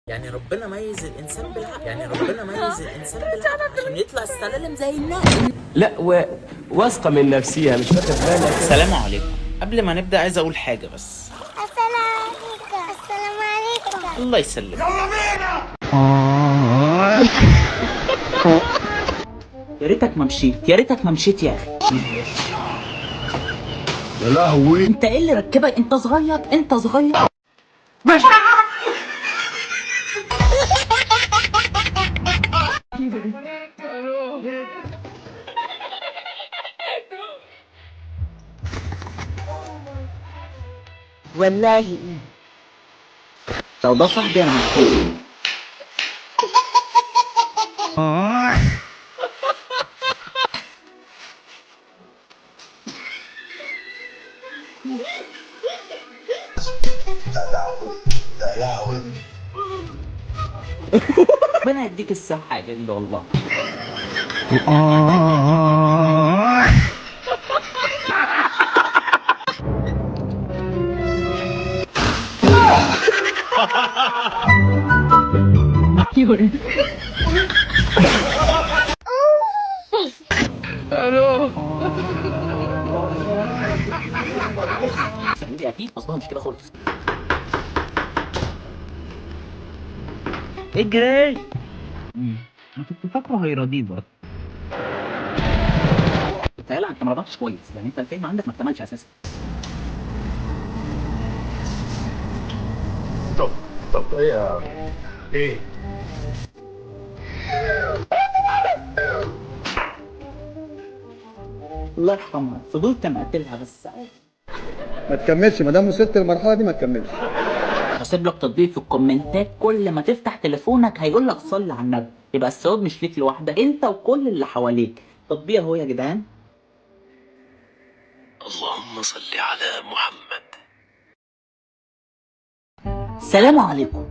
يعني ربنا ميز الانسان بالعقل، عشان يطلع السلالم زي الناس. لا واثقه من نفسها، مش واخد بالك. السلام عليكم. قبل ما نبدا عايز اقول حاجه بس. السلام عليكم. الله يسلمك. يا ريتك ما مشيت، يا ريتك ما مشيت يا اخي. يا لهوي. انت ايه اللي ركبك؟ انت صغير، انت صغير. والله لو ده صاحبي انا هحكي. ربنا يديك الصحة يا جد والله. دي اكيد اصلا مش كده خالص. اجري. انا كنت فاكره هيرضيه برضه. بتهيألي انت ما رضعتش كويس، يعني انت الفيلم عندك ما اكتملش اساسا. طب ايه الله يرحمها، فضلت مقتلها بس. ما تكملش ما دام وصلت للمرحله دي، ما تكملش. هسيب لك تطبيق في الكومنتات، كل ما تفتح تليفونك هيقول لك صلي على النبي، يبقى الثواب مش ليك لوحدك، انت وكل اللي حواليك. تطبيق اهو يا جدعان. اللهم صل على محمد. سلام عليكم.